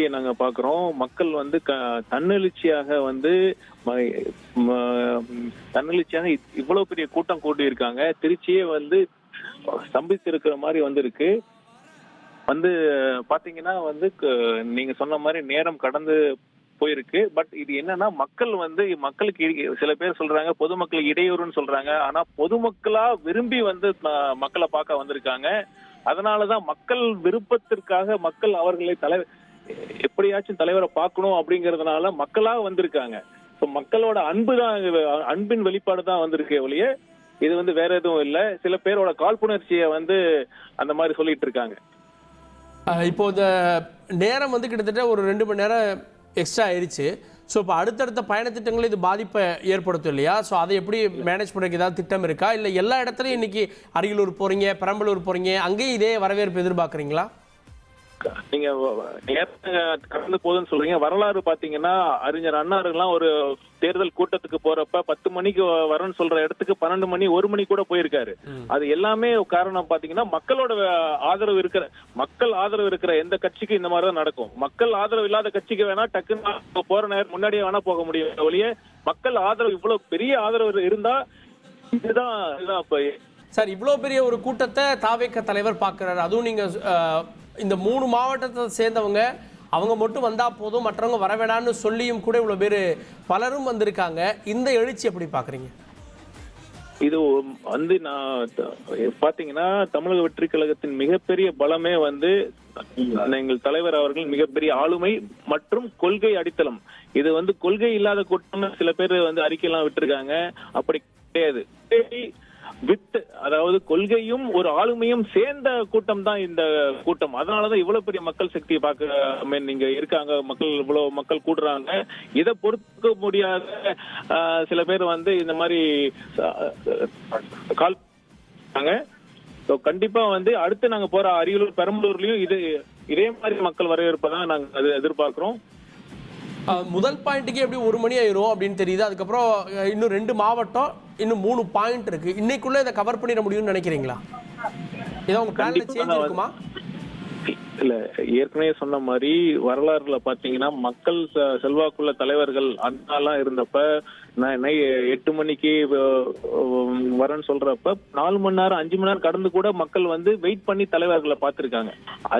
செய்தியை நாங்க பாக்குறோம். மக்கள் வந்து தன்னெழுச்சியாக வந்து தன்னெழுச்சியாக இவ்வளவு பெரிய கூட்டம் கூட்டி இருக்காங்க. திருச்சியே வந்து ஸ்தம்பித்து இருக்கிற மாதிரி வந்திருக்கு. வந்து பாத்தீங்கன்னா வந்து நீங்க சொன்ன மாதிரி நேரம் கடந்து போயிருக்கு. பட் இது என்னன்னா மக்கள் வந்து மக்களுக்கு சில பேர் சொல்றாங்க பொதுமக்களுக்கு இடையூறுன்னு சொல்றாங்க. ஆனா பொதுமக்களா விரும்பி வந்து மக்களை பார்க்க வந்திருக்காங்க. அதனாலதான் மக்கள் விருப்பத்திற்காக மக்கள் அவர்களை எப்படியாச்சும் தலைவரை பார்க்கணும் அப்படிங்கறதுனால மக்களா வந்திருக்காங்க. மக்களோட அன்பின் வெளிப்பாடு தான் வந்திருக்கே ஒழிய இது வந்து வேற எதுவும் இல்ல. சில பேரோட காழ்ப்புணர்ச்சியை வந்து அந்த மாதிரி சொல்லிட்டு இருக்காங்க. இப்போ இந்த நேரம் வந்து கிட்டத்தட்ட ஒரு 2 மணி நேரம் எக்ஸ்ட்ரா ஆயிடுச்சு. ஸோ இப்போ அடுத்தடுத்த பயணத்திட்டங்கள் இது பாதிப்பை ஏற்படுத்தும் இல்லையா? ஸோ அதை எப்படி மேனேஜ் பண்ணுறதுக்கு ஏதாவது திட்டம் இருக்கா? இல்லை எல்லா இடத்துலையும் இன்னைக்கு அரியலூர் போகிறீங்க, பெரம்பலூர் போகிறீங்க, அங்கேயும் இதே வரவேற்பு எதிர்பார்க்குறீங்களா? நீங்க கடந்து போகுதுன்னு சொல்றீங்க. வரலாறு பாத்தீங்கன்னா அறிஞர் அண்ணாருலாம் ஒரு தேர்தல் கூட்டத்துக்கு போறப்ப 10 மணிக்கு வரேன்னு சொல்ற இடத்துக்கு 12 மணி 1 மணி கூட போயிருக்காரு. அது எல்லாமே காரணம் பாத்தீங்கன்னா மக்கள் ஆதரவு இருக்கிற எந்த கட்சிக்கு இந்த மாதிரிதான் நடக்கும். மக்கள் ஆதரவு இல்லாத கட்சிக்கு வேணா டக்குன்னு போற நேரம் முன்னாடியே வேணா போக முடியும் ஒழிய மக்கள் ஆதரவு இவ்வளவு பெரிய ஆதரவு இருந்தா இதுதான் சார் இவ்வளவு பெரிய ஒரு கூட்டத்தை தாவேக தலைவர் பார்க்கிறாரு. அதுவும் நீங்க இந்த 3 மாவட்டத்தை சேர்ந்தவங்க அவங்க மட்டும் வந்தா போதும், மற்றவங்க வர வேணாம்னு சொல்லியும் கூட இவ்வளவு பேர் பலரும் வந்திருக்காங்க. இந்த எழுச்சி எப்படி பாக்குறீங்க? இது வந்து நான் பாத்தீங்கன்னா தமிழக வெற்றி கழகத்தின் மிகப்பெரிய பலமே வந்து எங்கள் தலைவர் அவர்கள் மிகப்பெரிய ஆளுமை மற்றும் கொள்கை அடித்தளம். இது வந்து கொள்கை இல்லாத கூட்டம் சில பேர் வந்து அறிக்கையெல்லாம் விட்டுருக்காங்க. அப்படி கிடையாது. அதாவது கொள்கையும் ஒரு ஆளுமையும் சேர்ந்த கூட்டம் தான் இந்த கூட்டம். அதனாலதான் இவ்வளவு பெரிய மக்கள் சக்தியை பார்க்க நீங்க இருக்காங்க. இவ்வளவு மக்கள் கூடுறாங்க. இதை பொறுக்க முடியாத சில பேர் வந்து இந்த மாதிரி கால் கண்டிப்பா வந்து அடுத்து நாங்க போற அரியலூர் பெரம்பலூர்லயும் இதே மாதிரி மக்கள் வரவேற்பதான் நாங்க எதிர்பார்க்கிறோம். முதல் பாயிண்ட்டுக்கே எப்படி 1 மணி ஆயிரும் அப்படின்னு தெரியுது. அதுக்கப்புறம் இன்னும் 2 மாவட்டம், இன்னும் 3 பாயிண்ட் இருக்கு. இன்னைக்குள்ள இதை கவர் பண்ணிட முடியும்னு நினைக்கிறீங்களா? ஏதோ உங்க பிளான்ல சேஞ்ச் இருக்குமா? இல்ல, ஏற்கனவே சொன்ன மாதிரி வரலாறுல பாத்தீங்கன்னா மக்கள் செல்வாக்குள்ள தலைவர்கள் அண்ணாலாம் இருந்தப்ப 8 மணிக்கு வரேன்னு சொல்றப்ப 4 மணி நேரம் 5 மணி நேரம் கடந்து கூட மக்கள் வந்து வெயிட் பண்ணி தலைவர்களை பார்த்திருக்காங்க.